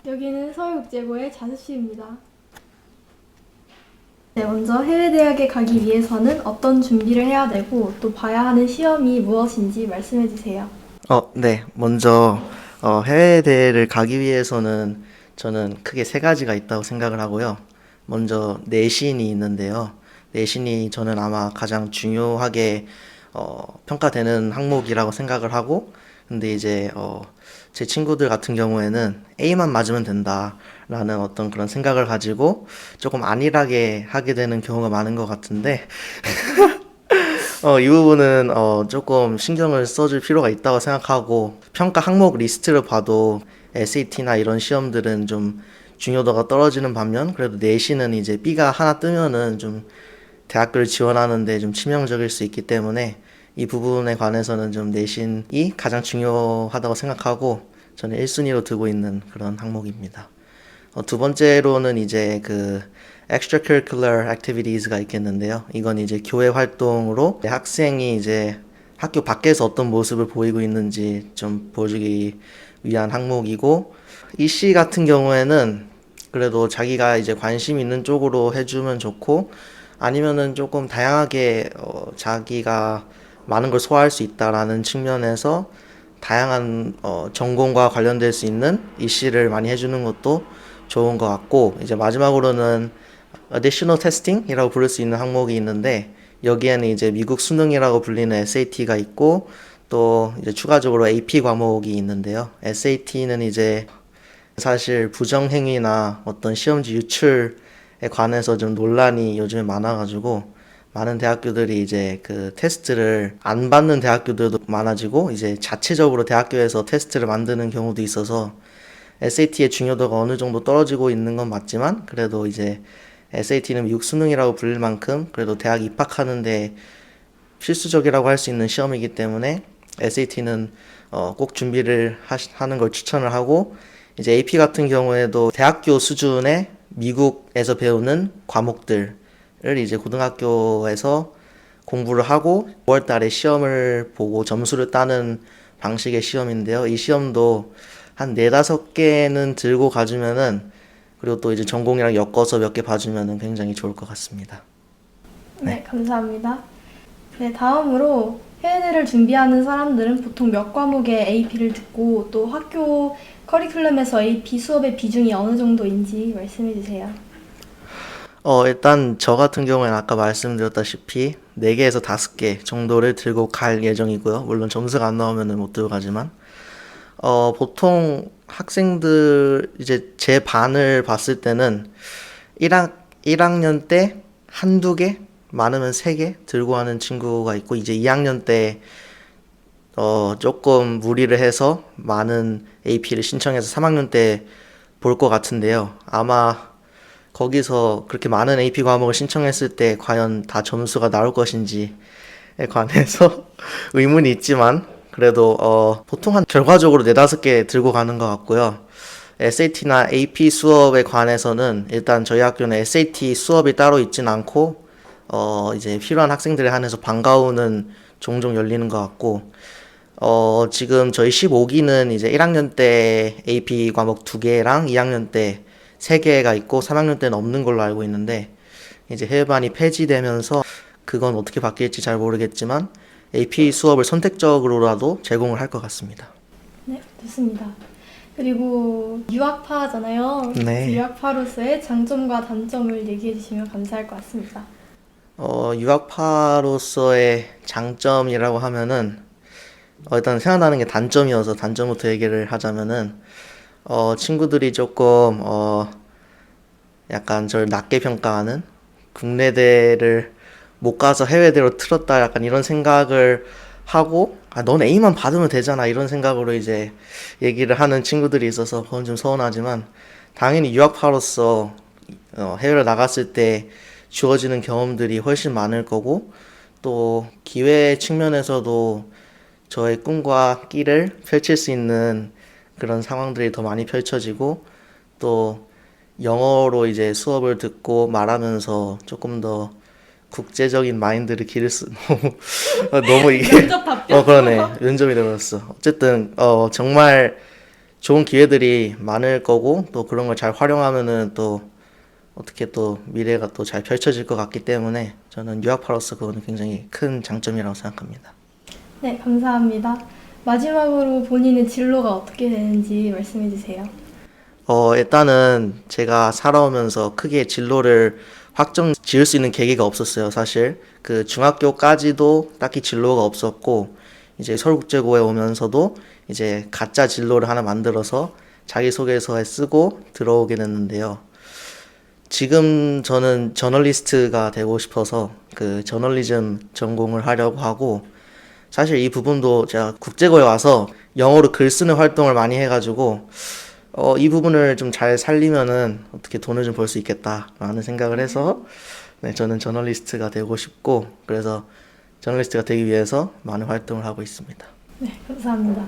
여기는 서울국제고의 자습실입니다. 네, 먼저 해외 대학에 가기 위해서는 어떤 준비를 해야 되고 또 봐야 하는 시험이 무엇인지 말씀해 주세요. 네. 먼저 해외대를 가기 위해서는 저는 크게 세 가지가 있다고 생각을 하고요. 먼저 내신이 있는데요. 내신이 저는 아마 가장 중요하게 평가되는 항목이라고 생각을 하고, 근데 이제 제 친구들 같은 경우에는 A만 맞으면 된다라는 어떤 그런 생각을 가지고 조금 안일하게 하게 되는 경우가 많은 것 같은데, 이 부분은 조금 신경을 써줄 필요가 있다고 생각하고, 평가 항목 리스트를 봐도 SAT나 이런 시험들은 좀 중요도가 떨어지는 반면, 그래도 내신은 이제 B가 하나 뜨면은 좀 대학교를 지원하는데 좀 치명적일 수 있기 때문에 이 부분에 관해서는 좀 내신이 가장 중요하다고 생각하고, 저는 1순위로 두고 있는 그런 항목입니다. 두 번째로는 이제 그 extracurricular activities가 있겠는데요. 이건 이제 교회 활동으로 학생이 이제 학교 밖에서 어떤 모습을 보이고 있는지 좀 보여주기 위한 항목이고, 이씨 같은 경우에는 그래도 자기가 이제 관심 있는 쪽으로 해주면 좋고, 아니면은 조금 다양하게 자기가 많은 걸 소화할 수 있다라는 측면에서 다양한 전공과 관련될 수 있는 이씨를 많이 해주는 것도 좋은 것 같고, 이제 마지막으로는 additional testing이라고 부를 수 있는 항목이 있는데, 여기에는 이제 미국 수능이라고 불리는 SAT가 있고, 또 이제 추가적으로 AP 과목이 있는데요. SAT는 이제 사실 부정행위나 어떤 시험지 유출에 관해서 좀 논란이 요즘에 많아가지고, 많은 대학교들이 이제 그 테스트를 안 받는 대학교들도 많아지고, 이제 자체적으로 대학교에서 테스트를 만드는 경우도 있어서 SAT의 중요도가 어느 정도 떨어지고 있는 건 맞지만, 그래도 이제 SAT는 미국 수능이라고 불릴 만큼 그래도 대학 입학하는데 필수적이라고 할 수 있는 시험이기 때문에 SAT는 꼭 준비를 하는 걸 추천을 하고, 이제 AP 같은 경우에도 대학교 수준의 미국에서 배우는 과목들을 이제 고등학교에서 공부를 하고 5월 달에 시험을 보고 점수를 따는 방식의 시험인데요. 이 시험도 한 네다섯 개는 들고 가주면은, 그리고 또 이제 전공이랑 엮어서 몇 개 봐주면은 굉장히 좋을 것 같습니다. 네, 감사합니다. 네, 다음으로 해외대를 준비하는 사람들은 보통 몇 과목의 AP를 듣고 또 학교 커리큘럼에서 AP 수업의 비중이 어느 정도인지 말씀해 주세요. 일단 저 같은 경우에는 아까 말씀드렸다시피 4개에서 5개 정도를 들고 갈 예정이고요. 물론 점수가 안 나오면은 못 들고 가지만, 보통 학생들 이제 제 반을 봤을 때는 1학년 때 한두 개, 많으면 3개 들고 가는 친구가 있고, 이제 2학년 때 조금 무리를 해서 많은 AP를 신청해서 3학년 때 볼 것 같은데요. 아마 거기서 그렇게 많은 AP 과목을 신청했을 때 과연 다 점수가 나올 것인지에 관해서 의문이 있지만, 그래도 보통 한 결과적으로 네다섯 개 들고 가는 것 같고요. SAT나 AP 수업에 관해서는 일단 저희 학교는 SAT 수업이 따로 있진 않고 이제 필요한 학생들에 한해서 방과후는 종종 열리는 것 같고, 지금 저희 15기는 이제 1학년 때 AP 과목 2개랑 2학년 때 3개가 있고 3학년 때는 없는 걸로 알고 있는데, 이제 해외반이 폐지되면서 그건 어떻게 바뀔지 잘 모르겠지만 AP 수업을 선택적으로라도 제공을 할 것 같습니다. 네, 좋습니다. 그리고 유학파잖아요. 그 네. 유학파로서의 장점과 단점을 얘기해 주시면 감사할 것 같습니다. 유학파로서의 장점이라고 하면은, 일단 생각나는 게 단점이어서 단점부터 얘기를 하자면은, 친구들이 조금 약간 저를 낮게 평가하는, 국내대를 못 가서 해외대로 틀었다 약간 이런 생각을 하고, 넌 A만 받으면 되잖아 이런 생각으로 이제 얘기를 하는 친구들이 있어서 그건 좀 서운하지만, 당연히 유학파로서 해외를 나갔을 때 주어지는 경험들이 훨씬 많을 거고, 또 기회 측면에서도 저의 꿈과 끼를 펼칠 수 있는 그런 상황들이 더 많이 펼쳐지고, 또 영어로 이제 수업을 듣고 말하면서 조금 더 국제적인 마인드를 기를 수 너무 이게 면접 답변. 그러네, 면접이 되었어. 어쨌든 정말 좋은 기회들이 많을 거고 또 그런 걸 잘 활용하면은 또 어떻게 또 미래가 또 잘 펼쳐질 것 같기 때문에 저는 유학파로서 그거는 굉장히 큰 장점이라고 생각합니다. 네, 감사합니다. 마지막으로 본인의 진로가 어떻게 되는지 말씀해 주세요. 일단은 제가 살아오면서 크게 진로를 확정 지을 수 있는 계기가 없었어요, 사실. 그 중학교까지도 딱히 진로가 없었고, 이제 서울국제고에 오면서도 이제 가짜 진로를 하나 만들어서 자기소개서에 쓰고 들어오게 됐는데요. 지금 저는 저널리스트가 되고 싶어서 그 저널리즘 전공을 하려고 하고, 사실 이 부분도 제가 국제고에 와서 영어로 글 쓰는 활동을 많이 해가지고 이 부분을 좀 잘 살리면은 어떻게 돈을 좀 벌 수 있겠다라는 생각을 해서 네, 저는 저널리스트가 되고 싶고 그래서 저널리스트가 되기 위해서 많은 활동을 하고 있습니다. 네, 감사합니다.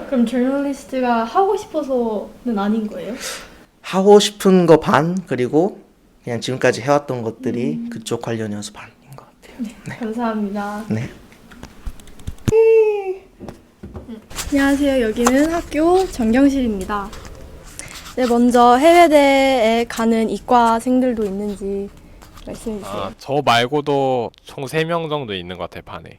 그럼 저널리스트가 하고 싶어서는 아닌 거예요? 하고 싶은 거 반, 그리고 그냥 지금까지 해왔던 것들이 그쪽 관련이어서 반인 것 같아요. 네, 감사합니다. 네. 안녕하세요. 여기는 학교 전경실입니다. 네, 먼저 해외대에 가는 이과생들도 있는지 말씀해 주세요. 저 말고도 총 3명 정도 있는 것 같아요, 반에.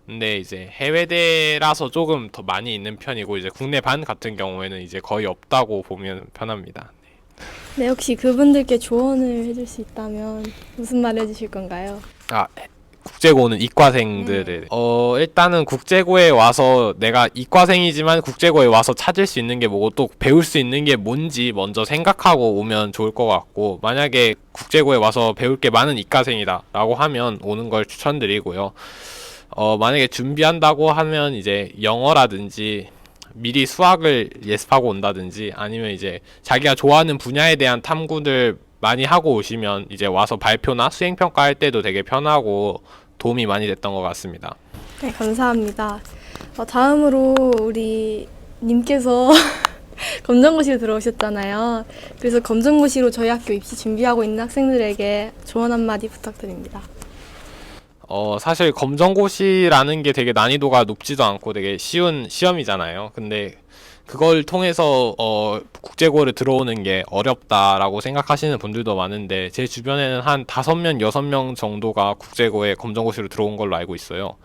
근데 이제 해외대라서 조금 더 많이 있는 편이고, 이제 국내 반 같은 경우에는 이제 거의 없다고 보면 편합니다. 네, 혹시 그분들께 조언을 해줄 수 있다면 무슨 말 해주실 건가요? 국제고는 이과생들을 일단은 국제고에 와서 내가 이과생이지만 국제고에 와서 찾을 수 있는 게 뭐고 또 배울 수 있는 게 뭔지 먼저 생각하고 오면 좋을 것 같고, 만약에 국제고에 와서 배울 게 많은 이과생이다 라고 하면 오는 걸 추천드리고요. 만약에 준비한다고 하면 이제 영어라든지 미리 수학을 예습하고 온다든지 아니면 이제 자기가 좋아하는 분야에 대한 탐구를 많이 하고 오시면 이제 와서 발표나 수행평가 할 때도 되게 편하고 도움이 많이 됐던 것 같습니다. 네, 감사합니다. 다음으로 우리 님께서 검정고시로 들어오셨잖아요. 그래서 검정고시로 저희 학교 입시 준비하고 있는 학생들에게 조언 한마디 부탁드립니다. 사실 검정고시라는 게 되게 난이도가 높지도 않고 되게 쉬운 시험이잖아요. 근데 그걸 통해서 국제고를 들어오는 게 어렵다라고 생각하시는 분들도 많은데, 제 주변에는 한 5명, 6명 정도가 국제고에 검정고시로 들어온 걸로 알고 있어요.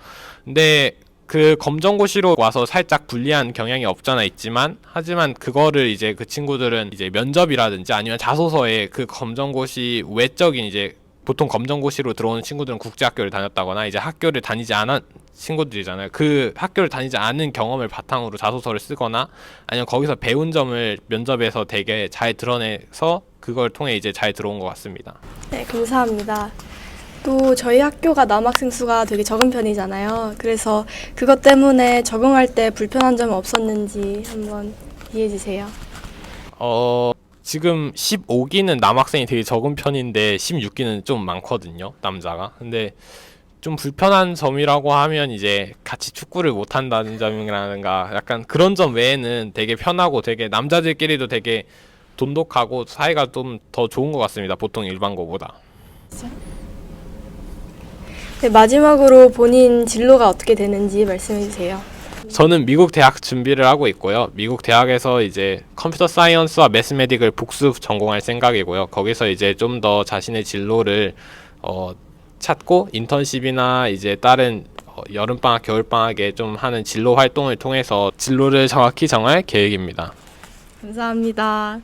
근데 그 검정고시로 와서 살짝 불리한 경향이 없잖아 있지만, 하지만 그거를 이제 그 친구들은 이제 면접이라든지 아니면 자소서에 그 검정고시 외적인 이제 보통 검정고시로 들어오는 친구들은 국제학교를 다녔다거나 이제 학교를 다니지 않은 친구들이잖아요. 그 학교를 다니지 않은 경험을 바탕으로 자소서를 쓰거나 아니면 거기서 배운 점을 면접에서 되게 잘 드러내서 그걸 통해 이제 잘 들어온 것 같습니다. 네, 감사합니다. 또 저희 학교가 남학생 수가 되게 적은 편이잖아요. 그래서 그것 때문에 적응할 때 불편한 점은 없었는지 한번 이해해 주세요. 지금 15기는 남학생이 되게 적은 편인데 16기는 좀 많거든요, 남자가. 근데 좀 불편한 점이라고 하면 이제 같이 축구를 못 한다는 점이라든가 약간 그런 점 외에는 되게 편하고 되게 남자들끼리도 되게 돈독하고 사이가 좀 더 좋은 것 같습니다, 보통 일반고보다. 네, 마지막으로 본인 진로가 어떻게 되는지 말씀해 주세요. 저는 미국 대학 준비를 하고 있고요. 미국 대학에서 이제 컴퓨터 사이언스와 매스메딕을 복수 전공할 생각이고요. 거기서 이제 좀 더 자신의 진로를 찾고 인턴십이나 이제 다른 여름방학, 겨울방학에 좀 하는 진로 활동을 통해서 진로를 정확히 정할 계획입니다. 감사합니다.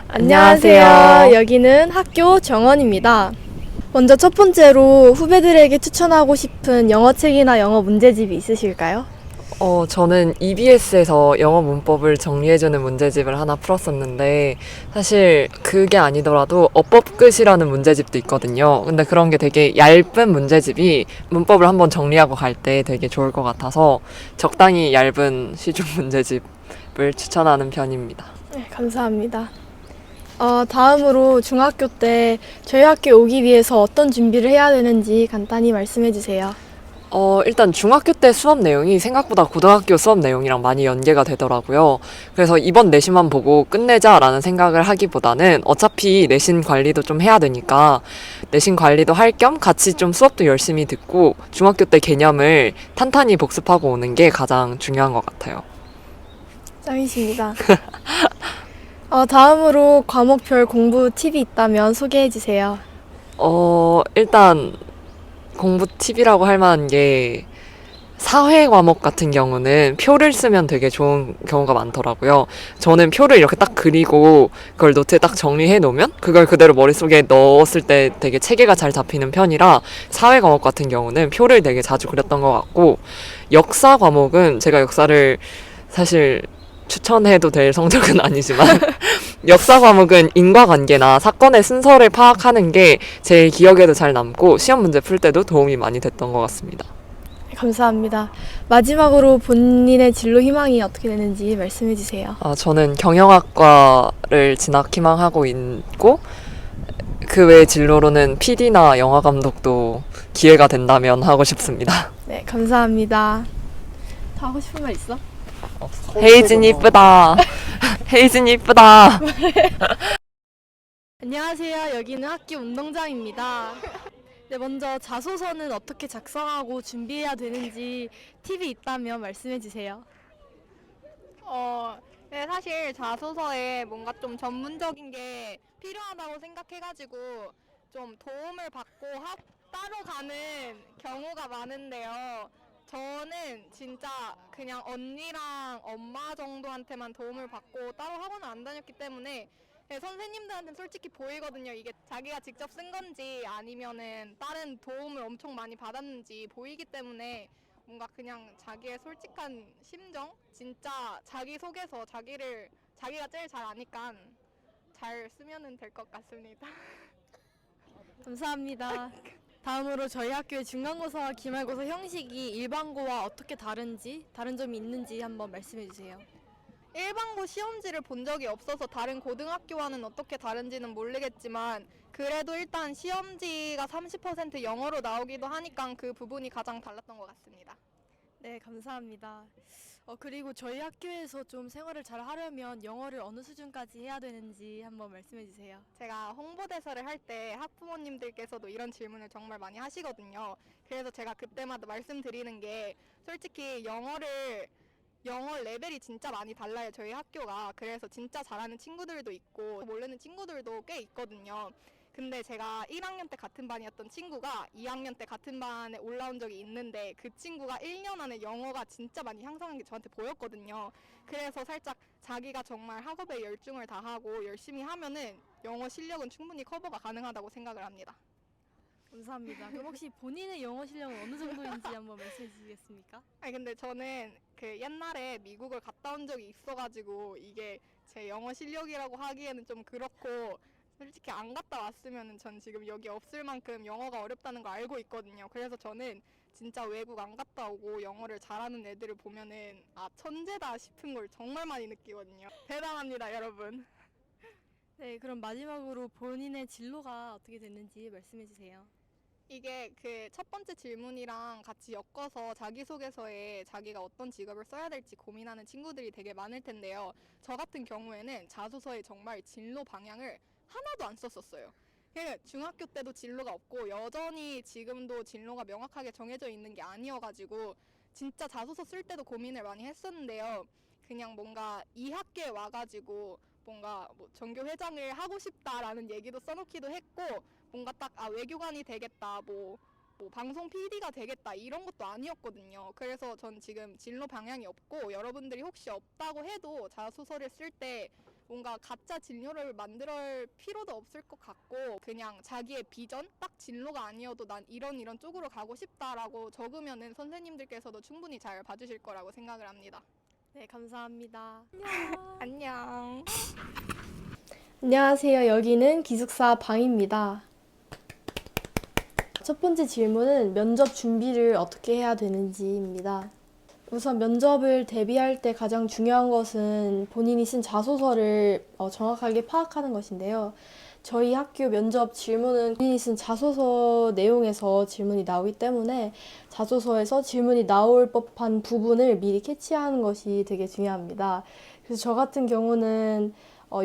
안녕하세요. 안녕하세요. 여기는 학교 정원입니다. 먼저 첫 번째로 후배들에게 추천하고 싶은 영어책이나 영어 문제집이 있으실까요? 저는 EBS에서 영어 문법을 정리해주는 문제집을 하나 풀었었는데, 사실 그게 아니더라도 어법끝이라는 문제집도 있거든요. 근데 그런 게 되게 얇은 문제집이 문법을 한번 정리하고 갈 때 되게 좋을 것 같아서 적당히 얇은 시중 문제집을 추천하는 편입니다. 네, 감사합니다. 다음으로 중학교 때 저희 학교에 오기 위해서 어떤 준비를 해야 되는지 간단히 말씀해 주세요. 일단 중학교 때 수업 내용이 생각보다 고등학교 수업 내용이랑 많이 연계가 되더라고요. 그래서 이번 내신만 보고 끝내자라는 생각을 하기보다는 어차피 내신 관리도 좀 해야 되니까 내신 관리도 할 겸 같이 좀 수업도 열심히 듣고 중학교 때 개념을 탄탄히 복습하고 오는 게 가장 중요한 것 같아요. 짱이십니다. 다음으로 과목별 공부 팁이 있다면 소개해 주세요. 일단 공부 팁이라고 할 만한 게 사회 과목 같은 경우는 표를 쓰면 되게 좋은 경우가 많더라고요. 저는 표를 이렇게 딱 그리고 그걸 노트에 딱 정리해 놓으면 그걸 그대로 머릿속에 넣었을 때 되게 체계가 잘 잡히는 편이라 사회 과목 같은 경우는 표를 되게 자주 그렸던 것 같고, 역사 과목은 제가 역사를 사실 추천해도 될 성적은 아니지만 역사 과목은 인과관계나 사건의 순서를 파악하는 게 제일 기억에도 잘 남고 시험 문제 풀 때도 도움이 많이 됐던 것 같습니다. 감사합니다. 마지막으로 본인의 진로 희망이 어떻게 되는지 말씀해 주세요. 저는 경영학과를 진학 희망하고 있고, 그 외 진로로는 PD나 영화 감독도 기회가 된다면 하고 싶습니다. 네, 감사합니다. 더 하고 싶은 말 있어? 헤이진 이쁘다. 헤이진 이쁘다. 안녕하세요. 여기는 학교 운동장입니다. 네, 먼저 자소서는 어떻게 작성하고 준비해야 되는지 팁이 있다면 말씀해 주세요. 네, 사실 자소서에 뭔가 좀 전문적인 게 필요하다고 생각해가지고 좀 도움을 받고 따로 가는 경우가 많은데요. 저는 진짜 그냥 언니랑 엄마 정도한테만 도움을 받고 따로 학원을 안 다녔기 때문에 선생님들한테는 솔직히 보이거든요. 이게 자기가 직접 쓴 건지 아니면은 다른 도움을 엄청 많이 받았는지 보이기 때문에 뭔가 그냥 자기의 솔직한 심정? 진짜 자기 속에서 자기가 제일 잘 아니까 잘 쓰면은 될 것 같습니다. 감사합니다. 다음으로 저희 학교의 중간고사와 기말고사 형식이 일반고와 어떻게 다른지, 다른 점이 있는지 한번 말씀해 주세요. 일반고 시험지를 본 적이 없어서 다른 고등학교와는 어떻게 다른지는 모르겠지만 그래도 일단 시험지가 30% 영어로 나오기도 하니까 그 부분이 가장 달랐던 것 같습니다. 네, 감사합니다. 그리고 저희 학교에서 좀 생활을 잘 하려면 영어를 어느 수준까지 해야 되는지 한번 말씀해 주세요. 제가 홍보대사를 할 때 학부모님들께서도 이런 질문을 정말 많이 하시거든요. 그래서 제가 그때마다 말씀드리는 게 솔직히 영어 레벨이 진짜 많이 달라요, 저희 학교가. 그래서 진짜 잘하는 친구들도 있고 모르는 친구들도 꽤 있거든요. 근데 제가 1학년 때 같은 반이었던 친구가 2학년 때 같은 반에 올라온 적이 있는데 그 친구가 1년 안에 영어가 진짜 많이 향상한 게 저한테 보였거든요. 그래서 살짝 자기가 정말 학업에 열중을 다하고 열심히 하면은 영어 실력은 충분히 커버가 가능하다고 생각을 합니다. 감사합니다. 그럼 혹시 본인의 영어 실력은 어느 정도인지 한번 말씀해 주시겠습니까? 아니 근데 저는 그 옛날에 미국을 갔다 온 적이 있어가지고 이게 제 영어 실력이라고 하기에는 좀 그렇고 솔직히 안 갔다 왔으면은 전 지금 여기 없을 만큼 영어가 어렵다는 거 알고 있거든요. 그래서 저는 진짜 외국 안 갔다 오고 영어를 잘하는 애들을 보면은 천재다 싶은 걸 정말 많이 느끼거든요. 대단합니다, 여러분. 네, 그럼 마지막으로 본인의 진로가 어떻게 됐는지 말씀해 주세요. 이게 그 첫 번째 질문이랑 같이 엮어서 자기소개서에 자기가 어떤 직업을 써야 될지 고민하는 친구들이 되게 많을 텐데요. 저 같은 경우에는 자소서에 정말 진로 방향을 하나도 안 썼었어요. 중학교 때도 진로가 없고 여전히 지금도 진로가 명확하게 정해져 있는 게 아니어가지고 진짜 자소서 쓸 때도 고민을 많이 했었는데요. 그냥 뭔가 이 학교에 와가지고 뭔가 전교 회장을 하고 싶다라는 얘기도 써놓기도 했고 뭔가 딱 외교관이 되겠다 뭐 방송 PD가 되겠다 이런 것도 아니었거든요. 그래서 전 지금 진로 방향이 없고 여러분들이 혹시 없다고 해도 자소서를 쓸 때 뭔가 가짜 진로를 만들 필요도 없을 것 같고 그냥 자기의 비전 딱 진로가 아니어도 난 이런 쪽으로 가고 싶다라고 적으면은 선생님들께서도 충분히 잘 봐주실 거라고 생각을 합니다. 네, 감사합니다. 안녕. 안녕하세요. 여기는 기숙사 방입니다. 첫 번째 질문은 면접 준비를 어떻게 해야 되는지입니다. 우선 면접을 대비할 때 가장 중요한 것은 본인이 쓴 자소서를 정확하게 파악하는 것인데요. 저희 학교 면접 질문은 본인이 쓴 자소서 내용에서 질문이 나오기 때문에 자소서에서 질문이 나올 법한 부분을 미리 캐치하는 것이 되게 중요합니다. 그래서 저 같은 경우는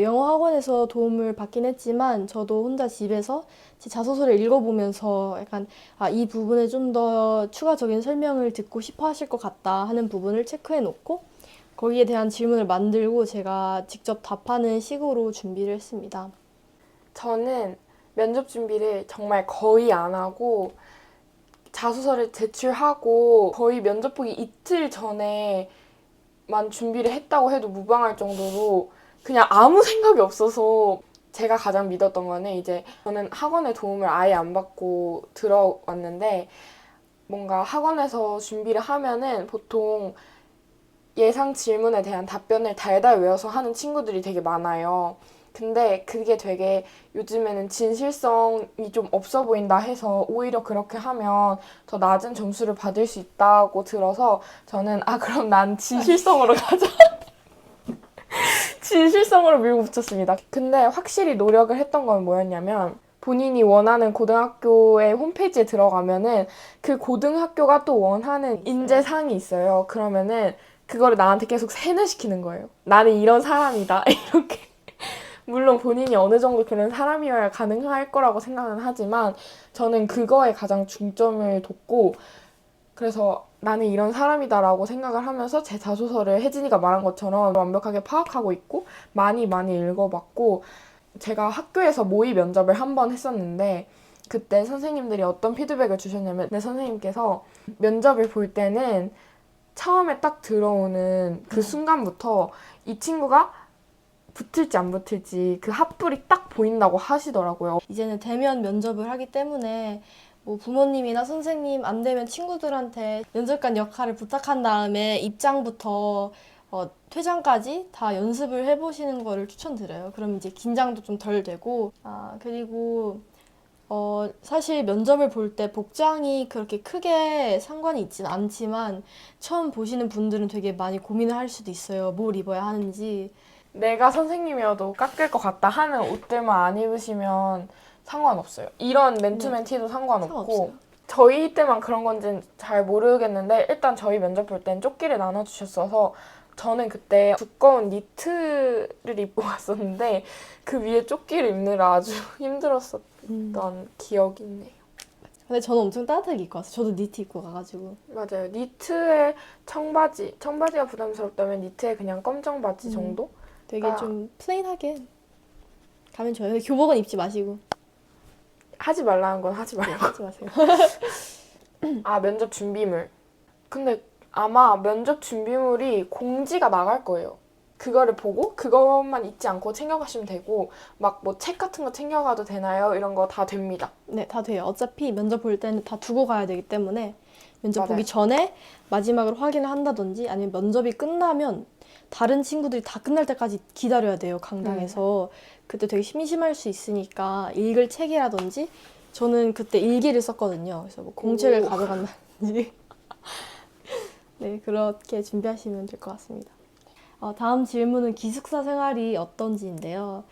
영어 학원에서 도움을 받긴 했지만 저도 혼자 집에서 제 자소서를 읽어보면서 약간 이 부분에 좀 더 추가적인 설명을 듣고 싶어 하실 것 같다 하는 부분을 체크해 놓고 거기에 대한 질문을 만들고 제가 직접 답하는 식으로 준비를 했습니다. 저는 면접 준비를 정말 거의 안 하고 자소서를 제출하고 거의 면접 보기 이틀 전에만 준비를 했다고 해도 무방할 정도로 그냥 아무 생각이 없어서 제가 가장 믿었던 거는 이제 저는 학원의 도움을 아예 안 받고 들어왔는데 뭔가 학원에서 준비를 하면은 보통 예상 질문에 대한 답변을 달달 외워서 하는 친구들이 되게 많아요. 근데 그게 되게 요즘에는 진실성이 좀 없어 보인다 해서 오히려 그렇게 하면 더 낮은 점수를 받을 수 있다고 들어서 저는 그럼 난 진실성으로 가자. 진실성으로 밀고 붙였습니다. 근데 확실히 노력을 했던 건 뭐였냐면 본인이 원하는 고등학교의 홈페이지에 들어가면은 그 고등학교가 또 원하는 인재상이 있어요. 그러면은 그거를 나한테 계속 세뇌시키는 거예요. 나는 이런 사람이다. 이렇게. 물론 본인이 어느 정도 그런 사람이어야 가능할 거라고 생각은 하지만 저는 그거에 가장 중점을 뒀고 그래서 나는 이런 사람이다라고 생각을 하면서 제 자소서를 혜진이가 말한 것처럼 완벽하게 파악하고 있고 많이 읽어봤고 제가 학교에서 모의 면접을 한 번 했었는데 그때 선생님들이 어떤 피드백을 주셨냐면 내 선생님께서 면접을 볼 때는 처음에 딱 들어오는 그 순간부터 이 친구가 붙을지 안 붙을지 그 합불이 딱 보인다고 하시더라고요. 이제는 대면 면접을 하기 때문에 뭐 부모님이나 선생님 안 되면 친구들한테 면접관 역할을 부탁한 다음에 입장부터 퇴장까지 다 연습을 해보시는 거를 추천드려요. 그럼 이제 긴장도 좀 덜 되고 그리고 사실 면접을 볼 때 복장이 그렇게 크게 상관이 있진 않지만 처음 보시는 분들은 되게 많이 고민을 할 수도 있어요. 뭘 입어야 하는지. 내가 선생님이어도 깎일 것 같다 하는 옷들만 안 입으시면 상관없어요. 이런 맨투맨 티도 상관없고 상관없어요. 저희 때만 그런 건지는 잘 모르겠는데 일단 저희 면접 볼 땐 조끼를 나눠주셨어서 저는 그때 두꺼운 니트를 입고 갔었는데 그 위에 조끼를 입느라 아주 힘들었었던 기억이 있네요. 근데 저는 엄청 따뜻하게 입고 왔어요. 저도 니트 입고 가가지고. 맞아요. 니트에 청바지가 부담스럽다면 니트에 그냥 검정 바지 정도? 되게 좀 플레인하게 가면 좋아요. 근데 교복은 입지 마시고. 하지 말라는 건 하지 말고. 하지 마세요. 면접 준비물. 근데 아마 면접 준비물이 공지가 나갈 거예요. 그거를 보고 그것만 잊지 않고 챙겨가시면 되고 막 뭐 책 같은 거 챙겨가도 되나요? 이런 거 다 됩니다. 네, 다 돼요. 어차피 면접 볼 때는 다 두고 가야 되기 때문에 면접 맞아요. 보기 전에 마지막으로 확인을 한다든지 아니면 면접이 끝나면 다른 친구들이 다 끝날 때까지 기다려야 돼요. 강당에서. 그때 되게 심심할 수 있으니까 읽을 책이라든지 저는 그때 일기를 썼거든요. 그래서 뭐 공책을 가져간다든지 네, 그렇게 준비하시면 될 것 같습니다. 다음 질문은 기숙사 생활이 어떤지인데요.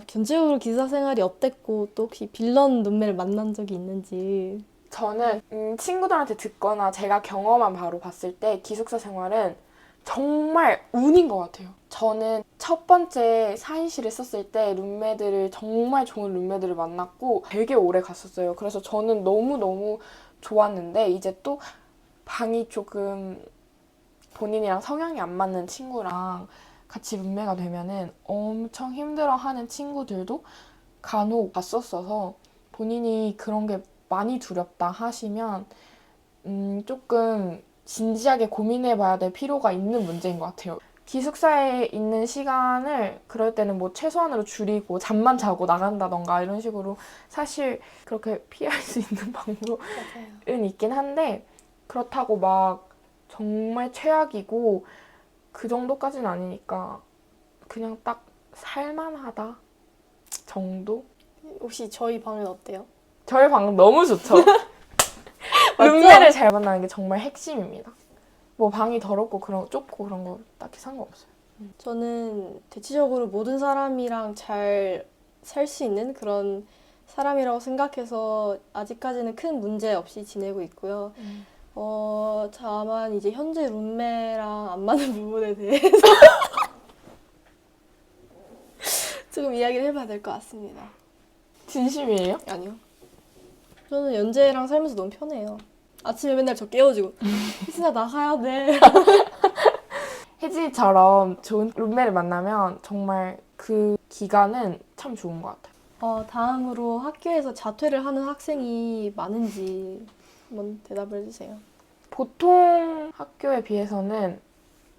전체적으로 기숙사 생활이 어땠고 또 혹시 빌런 룸메를 만난 적이 있는지. 저는 친구들한테 듣거나 제가 경험한 바로 봤을 때 기숙사 생활은 정말 운인 것 같아요. 저는 첫 번째 4인실을 썼을 때 룸메들을 정말 좋은 룸메들을 만났고 되게 오래 갔었어요. 그래서 저는 너무너무 좋았는데 이제 또 방이 조금 본인이랑 성향이 안 맞는 친구랑 같이 룸메가 되면은 엄청 힘들어하는 친구들도 간혹 봤었어서 본인이 그런 게 많이 두렵다 하시면 조금 진지하게 고민해봐야 될 필요가 있는 문제인 것 같아요. 기숙사에 있는 시간을 그럴 때는 뭐 최소한으로 줄이고 잠만 자고 나간다던가 이런 식으로 사실 그렇게 피할 수 있는 방법은 있긴 한데 그렇다고 막 정말 최악이고 그 정도까지는 아니니까 그냥 딱 살만하다 정도? 혹시 저희 방은 어때요? 저희 방 너무 좋죠? 맞죠? 룸메를 잘 만나는 게 정말 핵심입니다. 뭐 방이 더럽고 좁고 그런 거 딱히 상관없어요. 저는 대체적으로 모든 사람이랑 잘 살 수 있는 그런 사람이라고 생각해서 아직까지는 큰 문제 없이 지내고 있고요. 다만 이제 현재 룸메랑 안 맞는 부분에 대해서 조금 이야기를 해봐야 될 것 같습니다. 진심이에요? 아니요. 저는 연재랑 살면서 너무 편해요. 아침에 맨날 저 깨워주고 혜진아 나가야 돼. 혜진이처럼 좋은 룸메를 만나면 정말 그 기간은 참 좋은 것 같아요. 다음으로 학교에서 자퇴를 하는 학생이 많은지 한번 대답을 해주세요. 보통 학교에 비해서는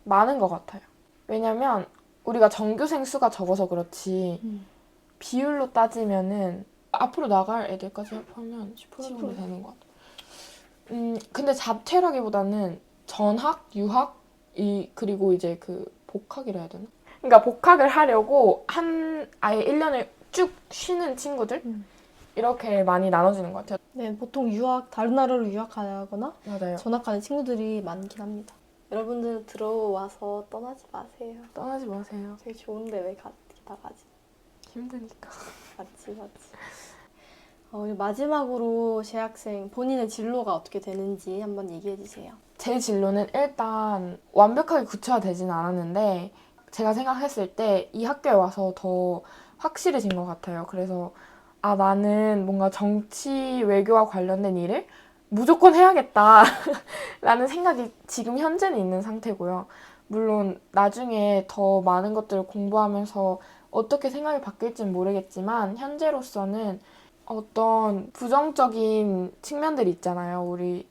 많은 것 같아요. 왜냐면 우리가 전교생 수가 적어서 그렇지 비율로 따지면은 앞으로 나갈 애들까지 합하면 10% 정도 되는 것 같아요. 근데 자퇴라기보다는 전학, 유학, 그리고 이제 그 복학이라 해야 되나? 그러니까 복학을 하려고 아예 1년을 쭉 쉬는 친구들? 이렇게 많이 나눠지는 것 같아요. 네, 보통 다른 나라로 유학하거나 맞아요. 전학하는 친구들이 많긴 합니다. 여러분들 들어와서 떠나지 마세요. 떠나지 마세요. 되게 좋은데 왜 다 가지? 힘드니까. 맞지. 그리고 마지막으로 재학생 본인의 진로가 어떻게 되는지 한번 얘기해 주세요. 제 진로는 일단 완벽하게 구체화되지는 않았는데 제가 생각했을 때 이 학교에 와서 더 확실해진 것 같아요. 그래서 나는 뭔가 정치 외교와 관련된 일을 무조건 해야겠다 라는 생각이 지금 현재는 있는 상태고요. 물론 나중에 더 많은 것들을 공부하면서 어떻게 생각이 바뀔지는 모르겠지만 현재로서는 어떤 부정적인 측면들이 있잖아요. 우리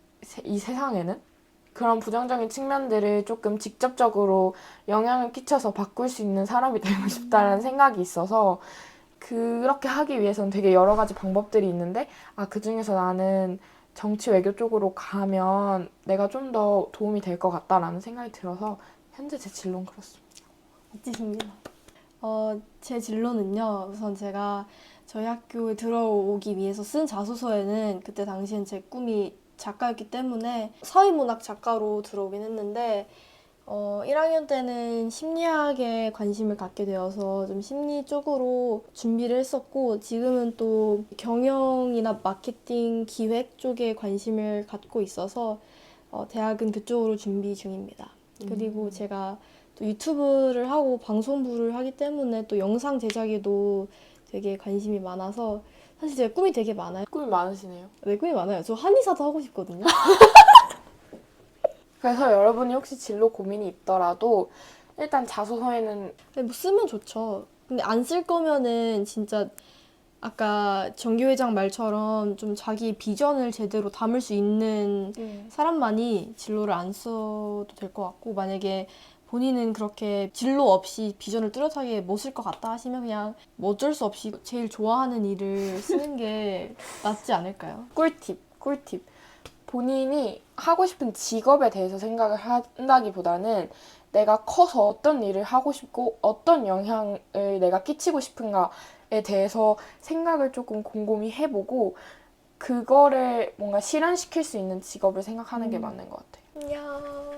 이 세상에는. 그런 부정적인 측면들을 조금 직접적으로 영향을 끼쳐서 바꿀 수 있는 사람이 되고 싶다라는 생각이 있어서 그렇게 하기 위해서는 되게 여러 가지 방법들이 있는데 그중에서 나는 정치 외교 쪽으로 가면 내가 좀 더 도움이 될 것 같다라는 생각이 들어서 현재 제 진로는 그렇습니다. 멋지십니다. 제 진로는요. 우선 제가 저희 학교에 들어오기 위해서 쓴 자소서에는 그때 당시엔 제 꿈이 작가였기 때문에 사회문학 작가로 들어오긴 했는데 1학년 때는 심리학에 관심을 갖게 되어서 좀 심리 쪽으로 준비를 했었고 지금은 또 경영이나 마케팅 기획 쪽에 관심을 갖고 있어서 대학은 그쪽으로 준비 중입니다. 그리고 제가 또 유튜브를 하고 방송부를 하기 때문에 또 영상 제작에도 되게 관심이 많아서 사실 제 꿈이 되게 많아요. 꿈이 많으시네요. 네, 꿈이 많아요. 저 한의사도 하고 싶거든요. 그래서 여러분이 혹시 진로 고민이 있더라도 일단 자소서에는 근데 뭐 쓰면 좋죠. 근데 안 쓸 거면은 진짜 아까 정교회장 말처럼 좀 자기 비전을 제대로 담을 수 있는 사람만이 진로를 안 써도 될 것 같고 만약에 본인은 그렇게 진로 없이 비전을 뚜렷하게 못 쓸 것 같다 하시면 그냥 뭐 어쩔 수 없이 제일 좋아하는 일을 쓰는 게 낫지 않을까요? 꿀팁. 본인이 하고 싶은 직업에 대해서 생각을 한다기보다는 내가 커서 어떤 일을 하고 싶고 어떤 영향을 내가 끼치고 싶은가에 대해서 생각을 조금 곰곰이 해보고 그거를 뭔가 실현시킬 수 있는 직업을 생각하는 게 맞는 것 같아요. 안녕.